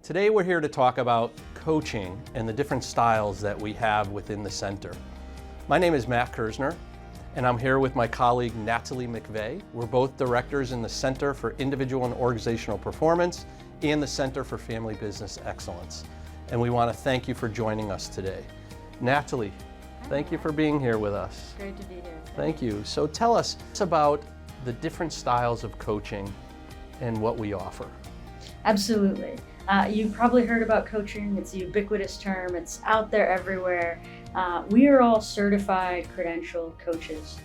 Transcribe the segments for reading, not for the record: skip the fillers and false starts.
Today we're here to talk about coaching and the different styles that we have within the center. My name is Matt Kerzner, and I'm here with my colleague Natalie McVeigh. We're both directors in the Center for Individual and Organizational Performance and the Center for Family Business Excellence. And we want to thank you for joining us today. Natalie, thank you for being here with us. Great to be here. Thank you. So tell us about the different styles of coaching and what we offer. Absolutely. You've probably heard about coaching. It's a ubiquitous term. It's out there everywhere. We are all certified credentialed coaches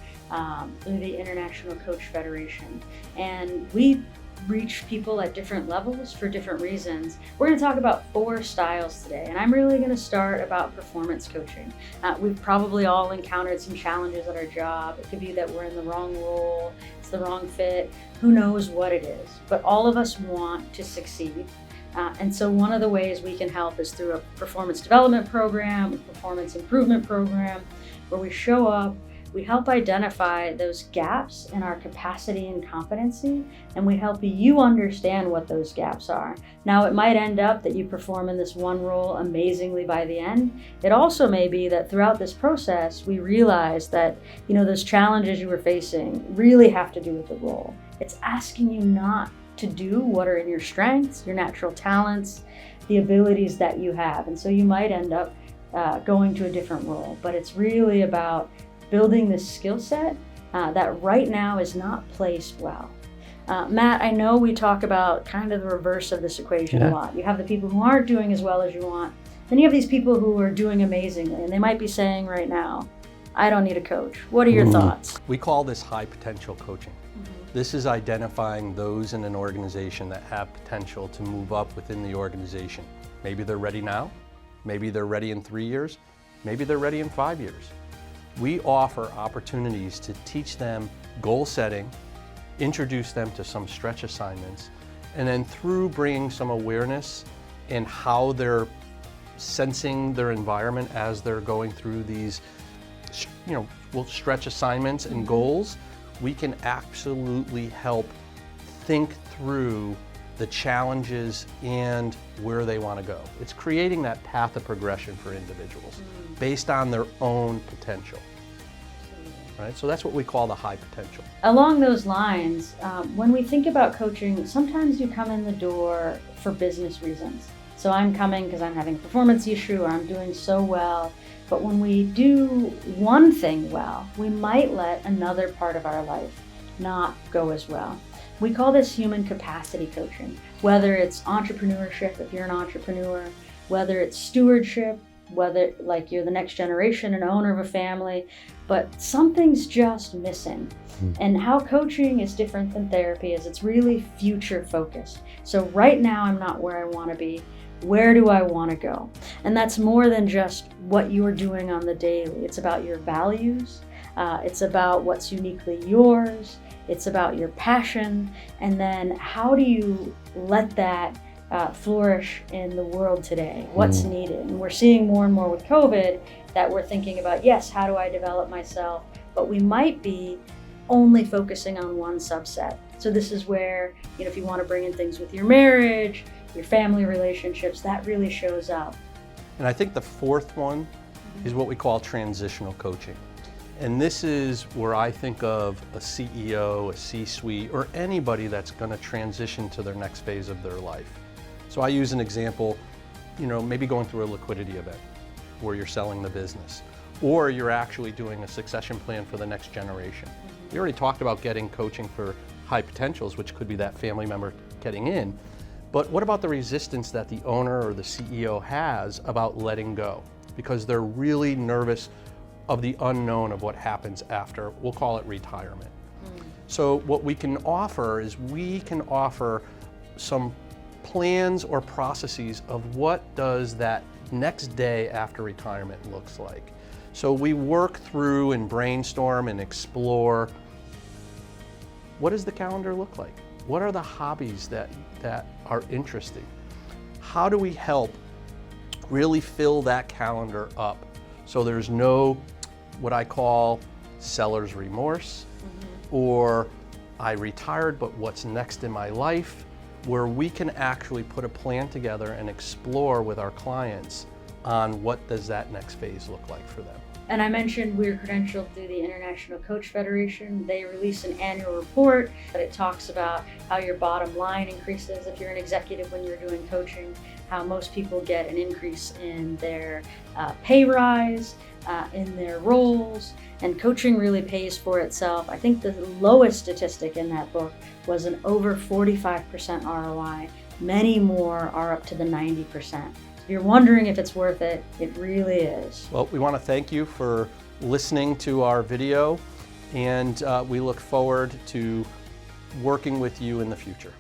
through the International Coach Federation. And we reach people at different levels for different reasons. We're going to talk about 4 styles today, and I'm really going to start about performance coaching. We've probably all encountered some challenges at our job. It could be that we're in the wrong role, it's the wrong fit, who knows what it is, but all of us want to succeed. And so one of the ways we can help is through a performance development program, a performance improvement program, where we show up, we help identify those gaps in our capacity and competency, and we help you understand what those gaps are. Now, it might end up that you perform in this one role amazingly by the end. It also may be that throughout this process, we realize that, those challenges you were facing really have to do with the role. It's asking you not to do what are in your strengths, your natural talents, the abilities that you have. And so you might end up going to a different role, but it's really about building this skill set that right now is not placed well. Matt, I know we talk about kind of the reverse of this equation a lot. You have the people who aren't doing as well as you want. Then you have these people who are doing amazingly, and they might be saying right now, I don't need a coach. What are your thoughts? We call this high potential coaching. This is identifying those in an organization that have potential to move up within the organization. Maybe they're ready now, maybe they're ready in 3 years, maybe they're ready in 5 years. We offer opportunities to teach them goal setting, introduce them to some stretch assignments, and then through bringing some awareness in how they're sensing their environment as they're going through these, stretch assignments and goals, we can absolutely help think through the challenges and where they want to go. It's creating that path of progression for individuals based on their own potential. Right? So that's what we call the high potential. Along those lines, when we think about coaching, sometimes you come in the door for business reasons. So I'm coming because I'm having a performance issue or I'm doing so well. But when we do one thing well, we might let another part of our life not go as well. We call this human capacity coaching, whether it's entrepreneurship, if you're an entrepreneur, whether it's stewardship, whether like you're the next generation, an owner of a family, but something's just missing. And how coaching is different than therapy is it's really future focused. So right now I'm not where I want to be. Where do I want to go? And that's more than just what you're doing on the daily. It's about your values. It's about what's uniquely yours. It's about your passion. And then how do you let that flourish in the world today? What's needed? And we're seeing more and more with COVID that we're thinking about, yes, how do I develop myself? But we might be only focusing on one subset. So this is where, if you want to bring in things with your marriage, your family relationships, that really shows up. And I think the 4th one is what we call transitional coaching. And this is where I think of a CEO, a C-suite, or anybody that's going to transition to their next phase of their life. So I use an example, maybe going through a liquidity event where you're selling the business, or you're actually doing a succession plan for the next generation. We already talked about getting coaching for high potentials, which could be that family member getting in. But what about the resistance that the owner or the CEO has about letting go? Because they're really nervous of the unknown of what happens after, we'll call it retirement. So what we can offer is we can offer some plans or processes of what does that next day after retirement looks like. So we work through and brainstorm and explore, what does the calendar look like? What are the hobbies that are interesting? How do we help really fill that calendar up so there's no, what I call seller's remorse, or I retired, but what's next in my life? where we can actually put a plan together and explore with our clients on what does that next phase look like for them. And I mentioned we're credentialed through the International Coach Federation. They release an annual report that it talks about how your bottom line increases if you're an executive when you're doing coaching, how most people get an increase in their pay rise, in their roles, and coaching really pays for itself. I think the lowest statistic in that book was an over 45% ROI. Many more are up to the 90%. If you're wondering if it's worth it, it really is. Well, we want to thank you for listening to our video, and we look forward to working with you in the future.